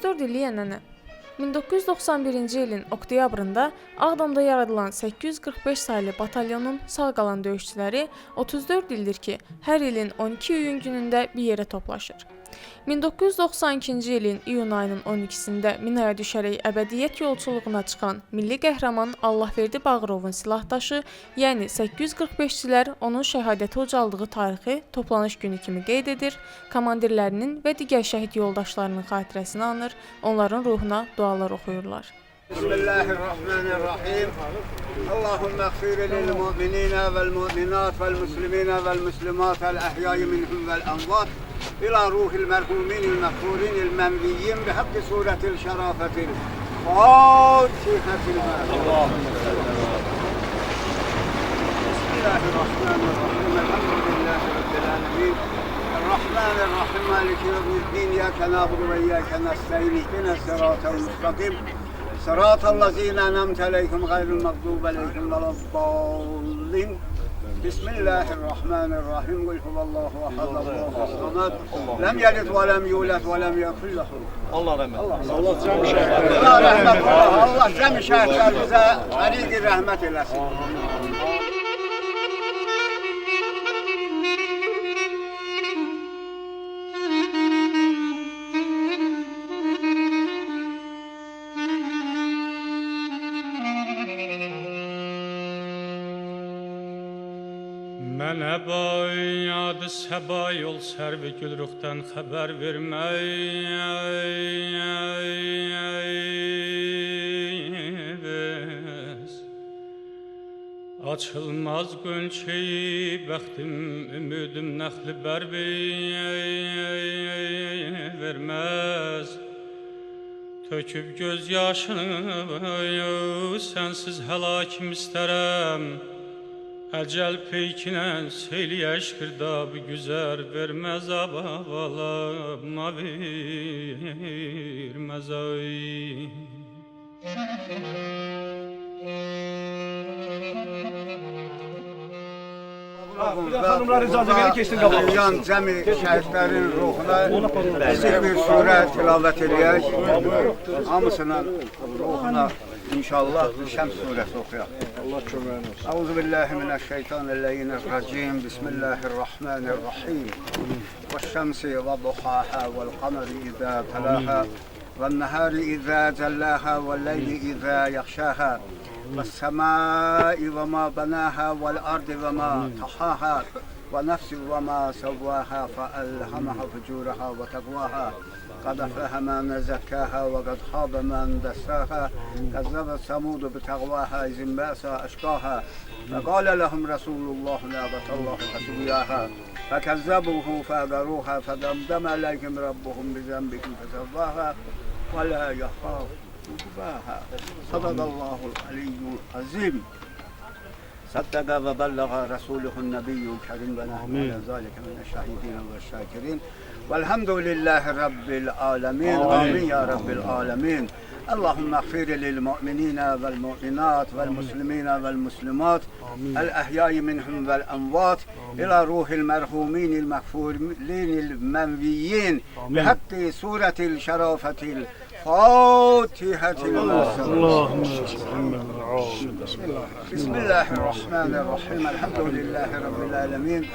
64 illik ənənə. 1991-ci ilin oktyabrında Ağdamda yaradılan 845 saylı batalyonun sağ qalan döyüşçüləri 34 ildir ki, hər ilin 12 iyun günündə bir yerə toplaşır. 1992-ci ilin iyun ayının 12-sində minaya düşərək əbədiyyət yolçuluğuna çıxan milli qəhrəman Allahverdi Bağırovun silahdaşı, yəni 845-çilər onun şəhadəti ucaldığı tarixi toplanış günü kimi qeyd edir, komandirlərinin və digər şəhid yoldaşlarının xatirəsini anır, onların ruhuna dualar oxuyurlar. Bismillahirrahmanirrahim. Allahümme gfir lil mu'minina vel mu'minat vel muslimina vel muslimat el ahyayi minhum vel envat. إلى روح المرحومين المغفورين المنويين بحق سورة الشرافة الفاتحة اللهم بسم الله الرحمن الرحيم الحمد لله رب العالمين الرحمن الرحيم مالك يوم الدين إياك نعبد وإياك نستعين اهدنا الصراط المستقيم صراط الذين أنعمت عليهم غير المغضوب عليهم ولا الضالين بسم الله الرحمن الرحيم قل هو الله احد الله الصمد لم يلد ولم يولد ولم يكن له Allah rahmet eylesin. Allah cəmi şəhidlərimizə əriq rəhmət eləsin. Mənə bayad səba yol sərvi gülruxdan xəbər verməyiz. Açılmaz gönçeyi bəxtim, ümidim nəxli bər verməz. Töküb göz yaşını sənsiz həlakim istərəm. Əcəl peykinən seyliyə şkirdab güzər verməz abavalama verməz ay. Hanımlar icazə verin keçsin qabağa. Yan cəmi şəhidlərin ruhuna kiçik bir surə tilavət edək. Hamısının ruhuna İnşallah Şəms surəsi oxuyaq. Allah köməyini olsun. Euzubillahimineşşeytanirracim. Bismillahirrahmanirrahim. Veş-şemsi ve duhaha vel kameri izâ telâha ve'n-nehâri izâ cellâha ve'l-leyli izâ yaghşâha ve's-semâi ve mâ benâha ve'l-ardi ve mâ tahâha ve nefsi ve mâ sevvâha fe'elhamaha fucûraha ve tekvâha. قد أفلح من زكاها وقد خاب من دساها كذبت ثمود بتقواها إذ انبعث أشقاها فقال لهم رسول الله ناقة الله فسقياها فكذبوه فعقروها فدمدم عليهم ربهم بذنبهم فسواها ولا يخاف عقباها صدق الله العلي العظيم صدق وبلغ رسوله النبي الكريم ونحن على ذلك من الشاهدين والشاكرين والحمد لله رب العالمين آمين يا رب العالمين اللهم اغفر للمؤمنين والمؤمنات والمسلمين والمسلمات الأحياء منهم والأموات إلى روح المرحومين المغفورين المنويين بحق سورة الشرافة الفاتحة اللهم بسم الله الرحمن الرحيم الحمد لله رب العالمين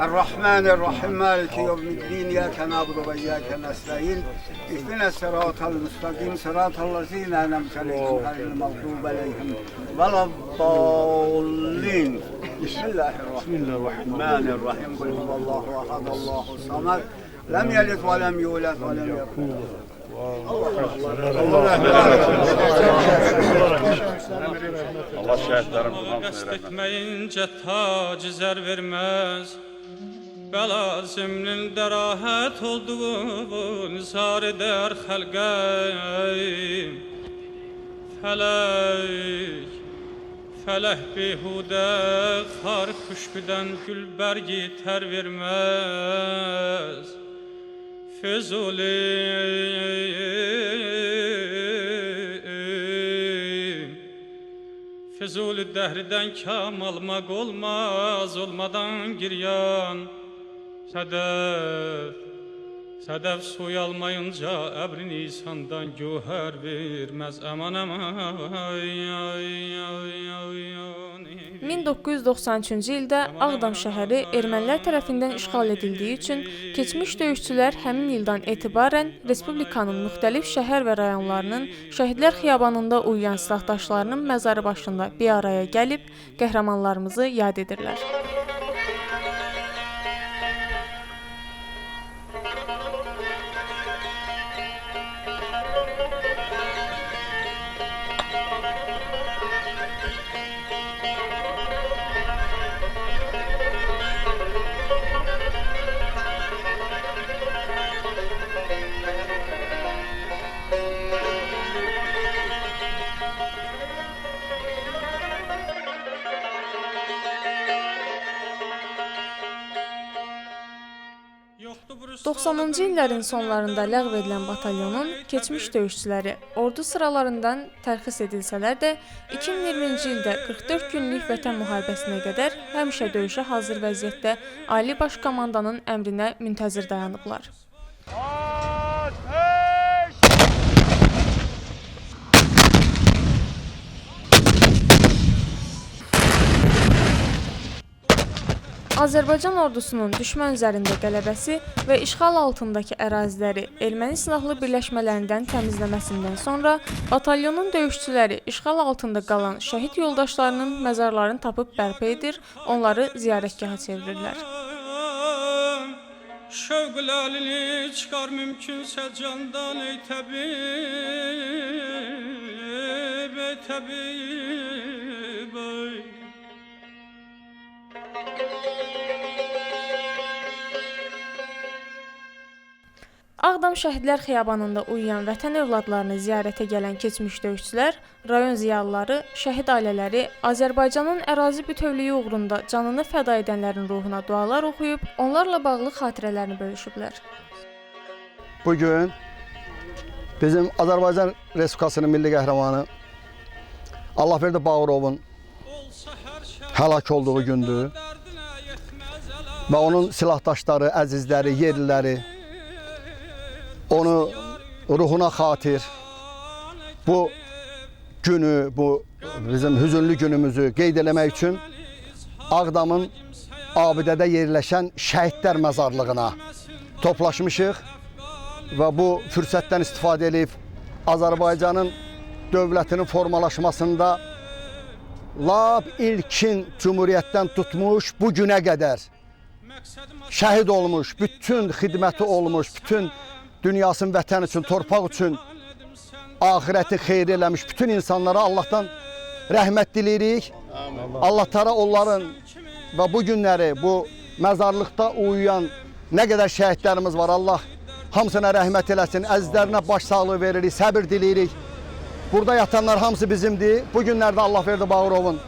الرحمن الرحيم مالك يوم الدين إياك نعبد وإياك نستعين اهدنا الصراط المستقيم صراط الذين أنعمت عليهم غير المغضوب عليهم ولا الضالين بسم الله الرحمن الرحيم قل هو الله أحد الله الصمد لم يلد ولم يولد ولم يكن له Allah şəhidlərimizdən Qəst etməyincə tac zər verməz. Bəla zimnində rahat olduğu nizar edər xəlqə. Fələk behudə xar küşküdən gül bərgi tər verməz. Füzuli dəhrdən kam almaq olmaz, olmadan giryan sədəf Sədəf suy almayınca əbri nisandan gühər verməz aman aman. 1993-cü ildə Ağdam şəhəri ermənilər tərəfindən işğal edildiyi üçün keçmiş döyüşçülər həmin ildən etibarən Respublikanın müxtəlif şəhər və rayonlarının Şəhidlər Xiyabanında uyuyan silahdaşlarının məzarı başında bir araya gəlib qəhrəmanlarımızı yad edirlər. ...90-cı illərin sonlarında ləğv edilən batalyonun keçmiş döyüşçüləri ordu sıralarından tərxis edilsələr də 2020-ci ildə 44 günlük vətən müharibəsinə qədər həmişə döyüşə hazır vəziyyətdə Ali Baş Komandanın əmrinə müntəzir dayanıblar. Azərbaycan ordusunun düşmən üzərində qələbəsi və işğal altındakı əraziləri erməni silahlı birləşmələrindən təmizləməsindən sonra batalyonun döyüşçüləri işğal altında qalan şəhid yoldaşlarının məzarlarını tapıb bərpa edir, onları ziyarətgaha çevirirlər. Şövqləlini çıxar mümkünsə candan ey təbib, ey təbib, ey. Ağdam Şəhidlər Xiyabanında uyuyan vətən övladlarını ziyarətə gələn keçmiş döyüşçülər, rayon ziyalıları, şəhid ailələri Azərbaycanın ərazi bütövlüyü uğrunda canını fəda edənlərin ruhuna dualar oxuyub, onlarla bağlı xatirələrini bölüşüblər. Bugün bizim Azərbaycan Respublikasının milli qəhrəmanı Allahverdi Bağırovun həlak olduğu gündür və onun silahdaşları, əzizləri, yerliləri onu ruhuna xatir bu günü, bu bizim hüzünlü günümüzü qeyd eləmək üçün Ağdamın abidədə yerləşən şəhidlər məzarlığına toplaşmışıq və bu fürsətdən istifadə edib Azərbaycanın dövlətinin formalaşmasında lap ilkin Cumhuriyyətdən tutmuş bu günə qədər şəhid olmuş, bütün xidməti olmuş, bütün dünyasının vətən üçün, torpaq üçün ahirəti xeyir eləmiş bütün insanlara Allahdan rəhmət diləyirik. Allah Teala onların və bu günləri, bu məzarlıqda uyuyan nə qədər şəhidlərimiz var, Allah hamısına rəhmət eləsin, əzizlərinə baş sağlığı veririk, səbir diləyirik. Burada yatanlar hamısı bizimdir. Bu günlərdə Allahverdi Bağırovun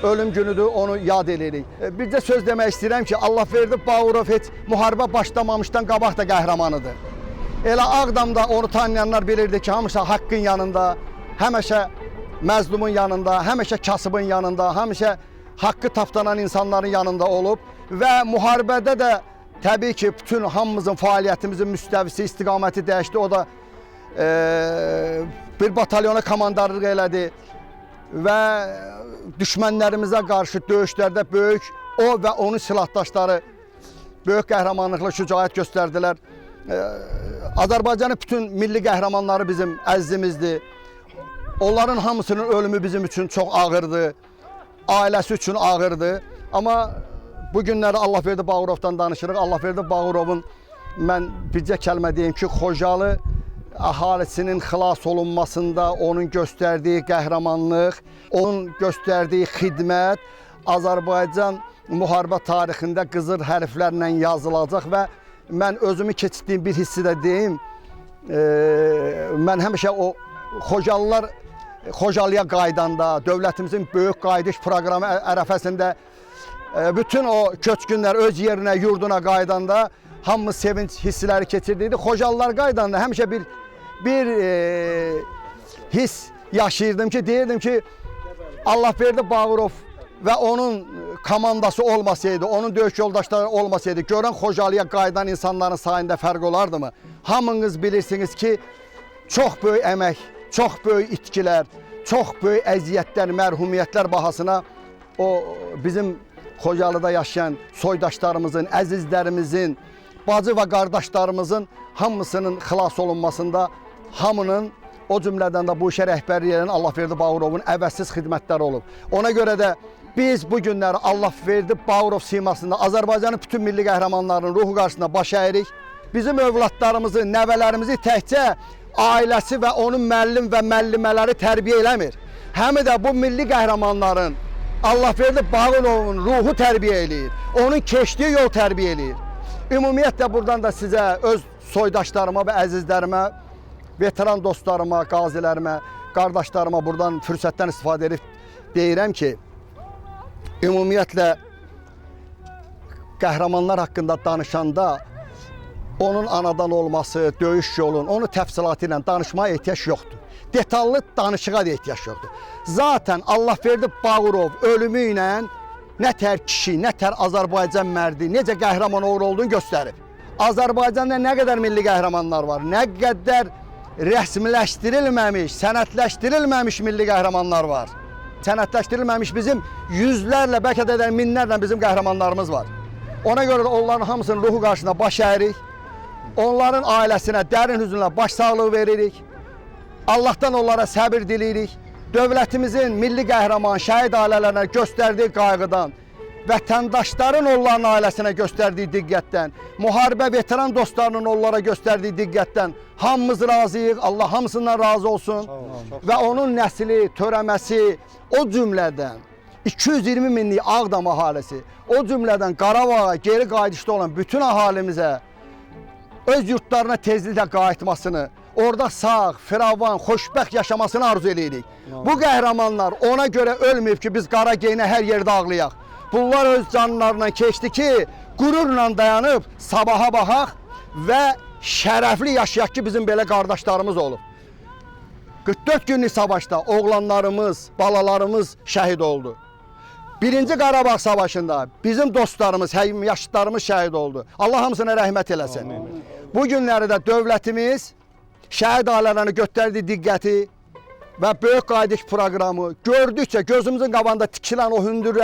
ölüm günüdür, onu yad eləyirik. Bircə söz demək istəyirəm ki, Allahverdi Bağırov heç müharibə başlamamışdan qabaq da qəhrəmanıdır. Elə Ağdamda onu tanıyanlar bilirdi ki, həmişə haqqın yanında, həmişə məzlumun yanında, həmişə kasıbın yanında, həmişə haqqı tapdanan insanların yanında olub və müharibədə də təbii ki, bütün hamımızın fəaliyyətimizin müstəvisi, istiqaməti dəyişdi. O da bir batalyona komandarlıq elədi və düşmənlərimizə qarşı döyüşlərdə böyük o və onun silahdaşları böyük qəhrəmanlıqla şücaət göstərdilər. Azərbaycanın bütün milli qəhrəmanları bizim əzizimizdir. Onların hamısının ölümü bizim üçün çox ağırdır, ailəsi üçün ağırdır. Amma bu günləri Allahverdi Bağırovdan danışırıq. Allahverdi Bağırovun mən bircə kəlmə deyim ki, Xocalı əhalisinin xilas olunmasında onun göstərdiyi qəhrəmanlıq, onun göstərdiyi xidmət Azərbaycan müharibə tarixində qızıl hərflərlə yazılacaq və mən özümü keçirdiyim bir hissi də deyim. Mən həmişə o Xocalılar Xocalıya qaydanda, dövlətimizin böyük qayıdış proqramı ərəfəsində bütün o köçkünlər öz yerinə, yurduna qaydanda hamımız sevinç hissləri keçirdiydi. Xocalılar qaydanda həmişə bir his yaşayırdım ki, deyirdim ki, Allahverdi Bağırov və onun komandası olmasaydı, onun döyüş yoldaşları olmasaydı, görən Xocalıya qayıdan insanların sayında fərq olardımı? Hamınız bilirsiniz ki, çox böyük əmək, çox böyük itkilər, çox böyük əziyyətlər, mərhumiyyətlər bahasına o bizim Xocalıda yaşayan soydaşlarımızın, əzizlərimizin, bacı və qardaşlarımızın hamısının xilas olunmasında hamının, o cümlədən də bu işə rəhbərlik edən Allahverdi Bağırovun əvəzsiz xidmətləri olub. Ona görə də biz bu günləri Allahverdi Bağırov simasında Azərbaycanın bütün milli qəhrəmanlarının ruhu qarşısında baş əyirik. Bizim övladlarımızı, nəvələrimizi təkcə ailəsi və onun müəllim və müəllimələri tərbiyə eləmir. Həm də bu milli qəhrəmanların Allahverdi Bağırovun ruhu tərbiyə eləyir. Onun keçdiyi yol tərbiyə eləyir. Ümumiyyətlə buradan da sizə, öz soydaşlarıma və əzizlərimə, veteran dostlarıma, qazilərimə, qardaşlarıma buradan fürsətdən istifadə edib deyirəm ki, ümumiyyətlə qəhrəmanlar haqqında danışanda onun anadan olması, döyüş yolun, onu təfsilatı ilə danışmaya ehtiyac yoxdur. Detallı danışığa da ehtiyac yoxdur. Zaten Allahverdi Bağırov ölümü ilə nə tər kişi, nə tər Azərbaycan mərdi, necə qəhrəman uğur olduğunu göstərib. Azərbaycanda nə qədər milli qəhrəmanlar var, nə qədər rəsmiləşdirilməmiş, sənətləşdirilməmiş milli qəhrəmanlar var. Sənətləşdirilməmiş bizim yüzlərlə, bəlkə də minlərlə bizim qəhrəmanlarımız var. Ona görə də onların hamısının ruhu qarşısında baş əyirik. Onların ailəsinə dərin hüzünlə başsağlığı veririk. Allah'tan onlara səbir diləyirik. Dövlətimizin milli qəhrəman, şəhid ailələrinə göstərdiyi qayğıdan, vətəndaşların onların ailəsinə göstərdiyi diqqətdən, müharibə veteran dostlarının onlara göstərdiyi diqqətdən hamımız razıyıq. Allah hamısından razı olsun. Və onun nəsli, törəməsi, o cümlədən 220 minlik Ağdam əhalisi, o cümlədən Qarabağ'a geri qayıdışda olan bütün əhalimizə öz yurtlarına tezliklə qayıtmasını, orada sağ, firavan, xoşbəxt yaşamasını arzu edirik. Bu qəhrəmanlar ona görə ölməyib ki, biz qara geyinə hər yerdə ağlayaq. Bunlar öz canlarından keçdi ki, qürurla dayanıb sabaha baxaq və şərəfli yaşayaq ki, bizim belə qardaşlarımız olub. 44 günlük savaşda oğlanlarımız, balalarımız şəhid oldu. Birinci Qarabağ savaşında bizim dostlarımız, yaşıtlarımız şəhid oldu. Allah hamısına rəhmət eləsin. Bu günləri də dövlətimiz şəhid ailələrini göstərdiyi diqqəti və böyük qayıdış proqramı gördükcə, gözümüzün qabağında tikilən o hündür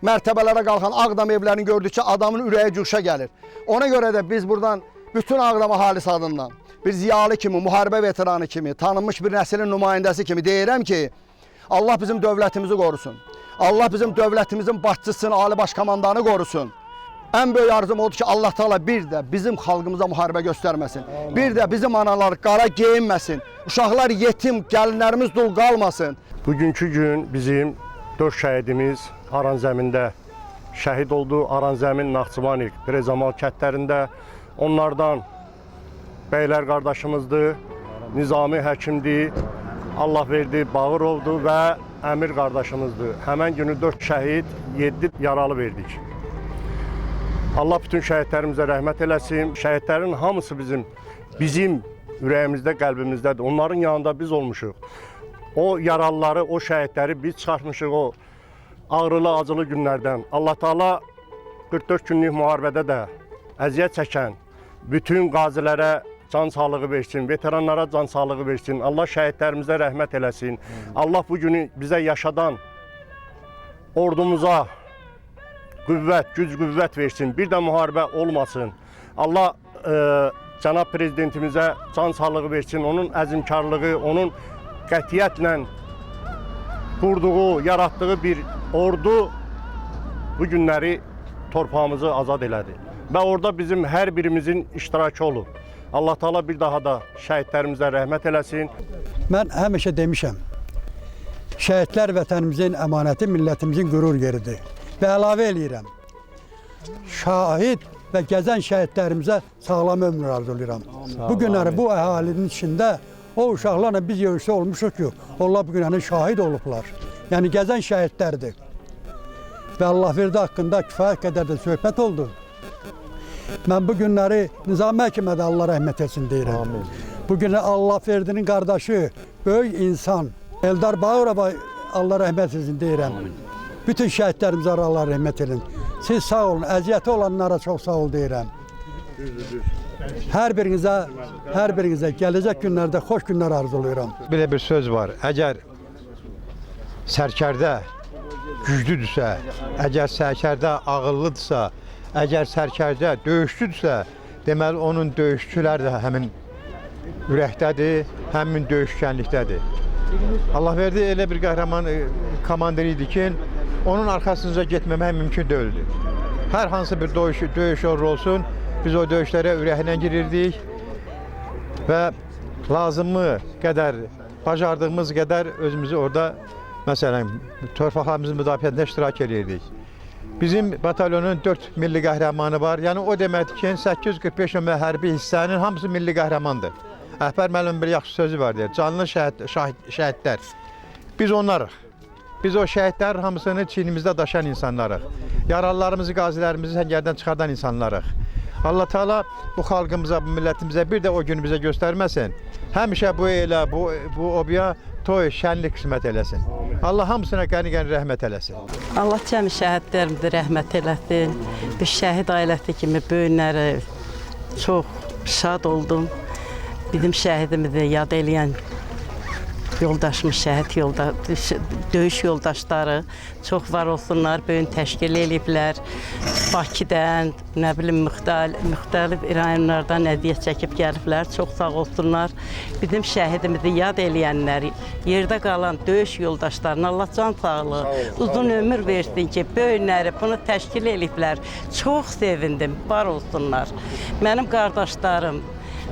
mərtəbələrə qalxan Ağdam evlərini gördükcə adamın ürəyi cuşa gəlir. Ona görə də biz buradan bütün Ağdam əhalisi adından bir ziyalı kimi, müharibə veteranı kimi, tanınmış bir nəslin nümayəndəsi kimi deyirəm ki, Allah bizim dövlətimizi qorusun. Allah bizim dövlətimizin başçısını, Ali Baş Komandanı qorusun. Ən böyük arzum odur ki, Allah Teala bir də bizim xalqımıza müharibə göstərməsin. Bir də bizim analar qara geyinməsin. Uşaqlar yetim, gəlinlərimiz dul qalmasın. Bugünkü gün bizim 4 şəhidimiz Aran zəmində şəhid oldu. Aran zəmin, Naxçıvanik, Prezamal kətlərində. Onlardan bəylər qardaşımızdır, Nizami həkimdir, Allahverdi Bağırovdur və Əmir qardaşımızdır. Həmən günü 4 şəhid, 7 yaralı verdik. Allah bütün şəhidlərimizə rəhmət eləsin. Şəhidlərin hamısı bizim ürəyimizdə, qəlbimizdədir. Onların yanında biz olmuşuq. O yaralıları, o şəhidləri biz çıxartmışıq o ağrılı, acılı günlərdən. Allah Teala 44 günlük müharibədə də əziyyət çəkən bütün qazilərə can sağlığı versin, veteranlara can sağlığı versin. Allah şəhidlərimizə rəhmət eləsin. Allah bu günü bizə yaşadan ordumuza qüvvət, güc-qüvvət versin. Bir də müharibə olmasın. Allah cənab prezidentimizə can sağlığı versin. Onun əzmkarlığı, onun qətiyyətlə qurduğu, yaratdığı bir ordu bu günləri torpağımızı azad elədi. Və orada bizim hər birimizin iştirakı olub. Allah Teala bir daha da şəhidlərimizə rəhmət eləsin. Mən həmişə demişəm, şəhidlər vətənimizin əmanəti, millətimizin qürur yeridir. Və əlavə eləyirəm, şahid və gəzən şəhidlərimizə sağlam ömür arzulayıram. Bu günləri bu əhalinin içində o uşaqlarla biz yövüşdə olmuşuq ki, onlar bu günləri şahid olublar. Yəni gəzən şəhidlərdir. Və Allahverdi haqqında kifayət qədər də söhbət oldu. Mən bu günləri Nizami həkimə də Allah rəhmət etsin deyirəm. Bu günə Allahverdinin qardaşı, böyük insan Eldar Bağırova Allah rəhmət etsin deyirəm. Bütün şəhidlərimizə Allah rəhmət edin. Siz sağ olun, əziyyəti olanlara çox sağ ol deyirəm. Hər birinizə gələcək günlərdə xoş günlər arzulayıram. Belə bir söz var, əgər sərkərdə güclüdürsə, əgər sərkərdə ağıllıdırsa, əgər sərkərdə döyüşçüdürsə, deməli onun döyüşçülər də həmin ürəkdədir, həmin döyüşkənlikdədir. Allah verdi, elə bir qəhrəman komandir idi ki, onun arxasınca getməmək mümkün deyildi. Hər hansı bir döyüş olsun, biz o döyüşlərə ürəklə girirdik və lazımı qədər, bacardığımız qədər özümüzü orada, məsələn, torpaqlarımızın müdafiəsində iştirak edirdik. Bizim batalyonun 4 milli qəhrəmanı var, yəni o deməkdir ki, 845 nömrə hərbi hissənin hamısı milli qəhrəmandır. Əhbər müəllimin bir yaxşı sözü var deyir, canlı şəhidlər. Biz onlarıq. Biz o şəhidlərin hamısını çiynimizdə daşıyan insanlarıq. Yaralılarımızı, qazilərimizi səngərdən çıxardan insanlarıq. Allah Teala bu xalqımıza, bu millətimizə bir də o günü bizə göstərməsin. Həmişə bu elə, bu obiya toy, şənlik qismət eləsin. Allah hamısına qəni-qəni rəhmət eləsin. Allah cəmi şəhidlərimizə rəhmət eləsin. Bir şəhid ailəsi kimi böyünləri çox şad oldum. Bizim şəhidimizi yad eləyən yoldaşımız, döyüş yoldaşları çox var olsunlar, böyün təşkil ediblər. Bakıdan, nə bilim, müxtəlif rayonlardan əziyyət çəkib gəliblər, çox sağ olsunlar. Bizim şəhidimizi yad eləyənlər, yerdə qalan döyüş yoldaşlarına Allah can sağlığı, uzun ömür versin ki, böyünləri bunu təşkil ediblər. Çox sevindim, var olsunlar. Mənim qardaşlarım,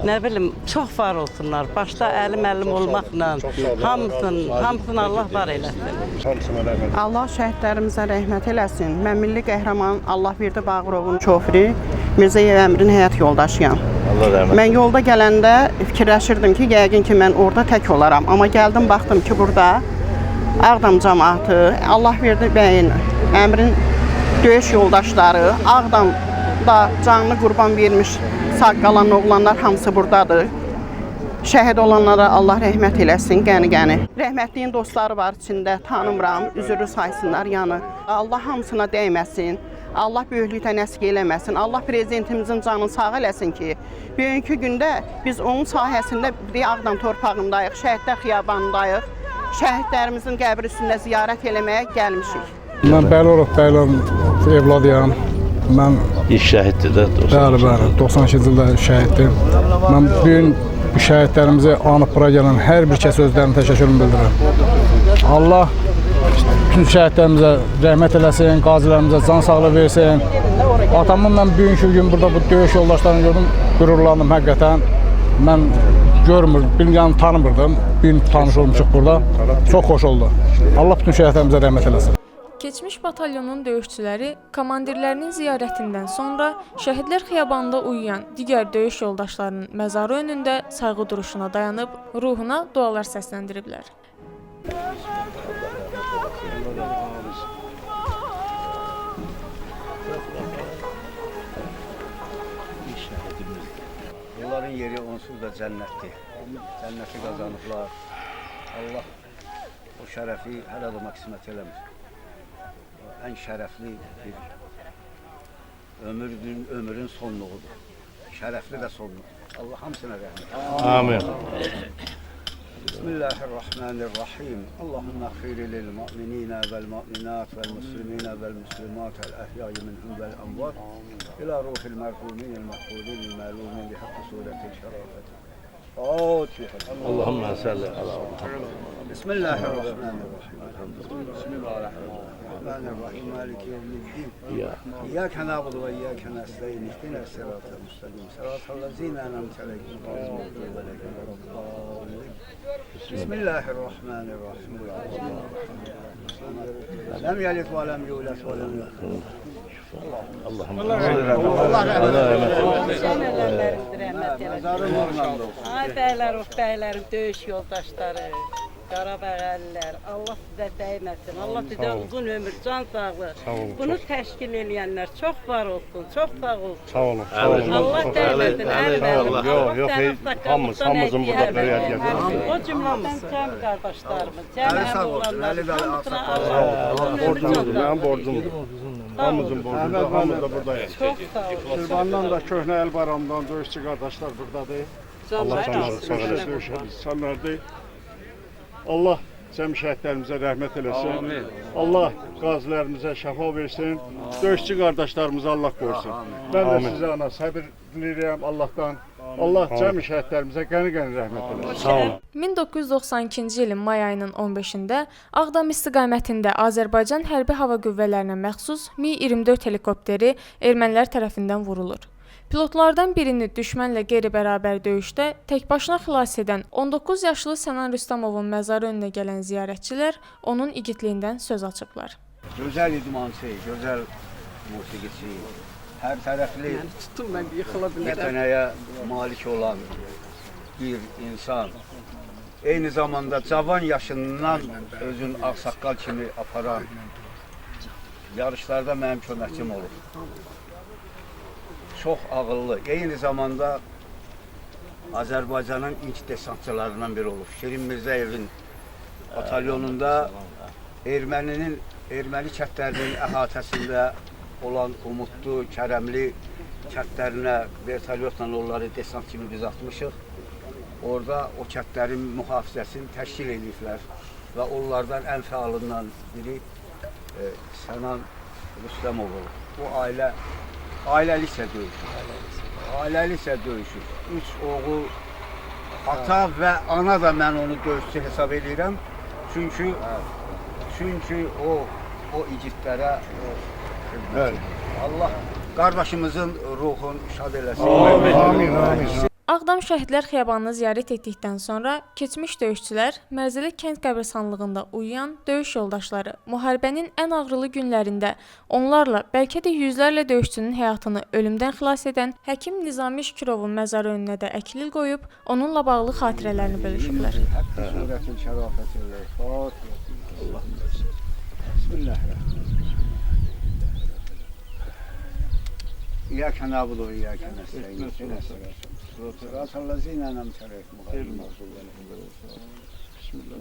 nə bilim, çox var olsunlar. Başda əlim olmaqla hamısını Allah var eləsin. Allah şəhidlərimizə rəhmət eləsin. Mən milli qəhrəman Allahverdi Bağırovun şoförü Mirzəyev Əmrin həyat yoldaşıyam. Mən yolda gələndə fikirləşirdim ki, yəqin ki, mən orada tək olaram. Amma gəldim, baxdım ki, burada Ağdam cəmaatı, Allahverdi bəyin, Əmrin döyüş yoldaşları, Ağdamda canlı qurban vermiş sağ qalan oğlanlar hamısı buradadır. Şəhid olanlara Allah rəhmət eləsin, qəni-qəni. Rəhmətliyin dostları var içində, tanımıram, üzürü saysınlar yanı. Allah hamısına dəyməsin, Allah böyüklükdən əsk eləməsin, Allah prezidentimizin canını sağ eləsin ki, bugünkü gündə biz onun sayəsində Ağdam torpağındayıq, şəhidlər xiyabanındayıq, şəhidlərimizin qəbri üstündə ziyarət eləməyə gəlmişik. Mən Bəlorov bəyləm evladıyam. Mən İlk şəhiddir də. Bəli, 92-ci ildə şəhiddir. Mən bugün bu şəhidlərimizi anıb bura gələn hər bir kəsə özlərinin təşəkkürünü bildirirəm. Allah bütün şəhidlərimizə rəhmət eləsin, qazilərimizə can sağlığı versin. Atamın mən bugünkü gün burada bu döyüş yoldaşlarını gördüm, qürurlandım həqiqətən. Mən bilməyəm, tanımırdım. Bugün tanış olmuşuq burada. Çox xoş oldu. Allah bütün şəhidlərimizə rəhmət eləsin. Keçmiş batalyonun döyüşçüləri komandirlərinin ziyarətindən sonra şəhidlər xiyabanında uyuyan digər döyüş yoldaşlarının məzarı önündə sayğı duruşuna dayanıb ruhuna dualar səsləndiriblər. Onların yeri onsuz da cənnətdir. Cənnəti qazanıblar. Allah o şərəfi hər adama qismət eləmir. Ən şərəfli bir ömrün sonluğudur. Şərəfli də sonluq. Allah hamısına rəhmət. Amin. Bismillahirrahmanirrahim. Allahümme gfir lil mu'minina vel mu'minat vel muslimina vel muslimat vel ahyayi minhum vel amvat ila ruhil merhumin el mahfudin el ma'lumin bi haqqi suretil şerafet. Allahümme salli ala Bismillahirrahmanirrahim. Bismillahirrahmanirrahim. Malik yevmiddin. İyyâke na'budu ve iyyâke nestaîn. İhdina sıratal mustakîm. Sıratal lezîne en'amte aleyhim gayril mağdûbi aleyhim veleddâllîn. Bismillahirrahmanirrahim. Lem yelid ve lem yulad ve lem yekun. Allah Ay bəylər, döyüş yoldaşları. Qarabağəlilər, Allah sizə dəyməsin. Allah sizə uzun ömür, can sağlığı. Bunu təşkil edənlər çox var olsun, çox sağ olsun. Sağ olun, sağ olun. Allah dəyməsin, Hamımızın burada böyük əziyyət. O cümləmiz, cəm qardaşlarımız, cəm əmrullarımız, hamısına Allah Mənim borcumdur. Hamımızın borcudur, hamımız da buradayız. çox sağ olun. Şirvandan da köhnə el baramdan döyüşçü qardaşlar buradadır. Allah canları sağ eləsin. Döyüş insanlardır. Allah cəm şəhidlərimizə rəhmət eləsin. Allah qazilərimizə şəfa versin. Döyüşçü qardaşlarımıza Allah qorusun. Mən də sizə ana səbir diləyirəm Allahdan. Allah cəm şəhidlərimizə qəni-qəni rəhmət eləsin. Sağ olun. 1992-ci ilin may ayının 15-də Ağdam istiqamətində Azərbaycan Hərbi Hava Qüvvələrinə məxsus Mi-24 helikopteri ermənilər tərəfindən vurulur. Pilotlardan birini düşmənlə qeyri-bərabər döyüşdə təkbaşına xilas edən 19 yaşlı Sənan Rüstəmovun məzarı önünə gələn ziyarətçilər onun igidliyindən söz açıblar. Gözəl idmançı, gözəl musiqiçi, hər tərəfli yeteneğe malik olan bir insan. Eyni zamanda cavan yaşından özün ağsaqqal kimi aparan yarışlarda mənim köməkçim olur. Çox ağıllı, eyni zamanda Azərbaycanın ilk desantçılarından biri olub. Şirin Mirzəyevin batalyonunda erməni kətlərinin əhatəsində olan Umudlu, Kərəmli kətlərinə vertolyotla onları desant kimi biz atmışıq. Orada o kətlərin mühafizəsini təşkil ediblər və onlardan ən fəalından biri Sənan Rüstəmov olur. Bu ailəliksə döyüşür. 3 oğul, ata və ana da mən onu döyüşçü hesab edirəm. Çünki o igidlərə Allah qardaşımızın ruhunu şad eləsin. Amin. Ağdam Şəhidlər Xiyabanını ziyarət etdikdən sonra keçmiş döyüşçülər Mərzəli kənd qəbristanlığında uyuyan döyüş yoldaşları müharibənin ən ağrılı günlərində onlarla, bəlkə də yüzlərlə döyüşçünün həyatını ölümdən xilas edən həkim Nizami Şükurovun məzarı önünə də əklil qoyub onunla bağlı xatirələrini bölüşüblər. İyyâke nâbudu ve iyyâke nestaîn. Sıratallezîne en'amte aleyhim gayril mağdûbi aleyhim.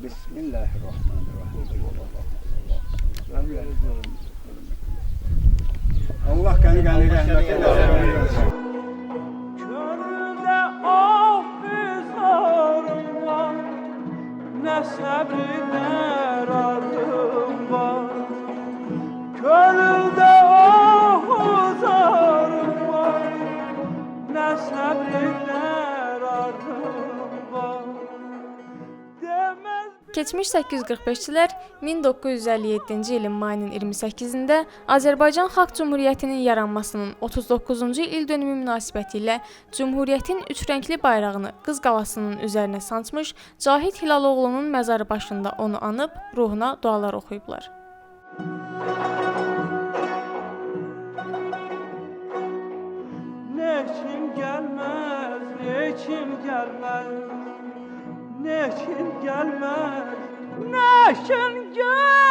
Bismillahirrahmanirrahim. Allah qəni-qəni rəhmət eləsin. Könüldə ah bizarım var, nə səbri qərarım var. Könüldə ah uzarım var, nə səbri qərarım var. Keçmiş 845-çilər 1957-ci ilin mayının 28-də Azərbaycan Xalq Cümhuriyyətinin yaranmasının 39-cu il dönümü münasibətilə Cümhuriyyətin üç rəngli bayrağını Qız Qalasının üzərinə sancmış Cahid Hilaloğlunun məzarı başında onu anıb ruhuna dualar oxuyublar. Neçin gəlməz, neçin gəlməz, neçin gəlməz, neçin gəlməz.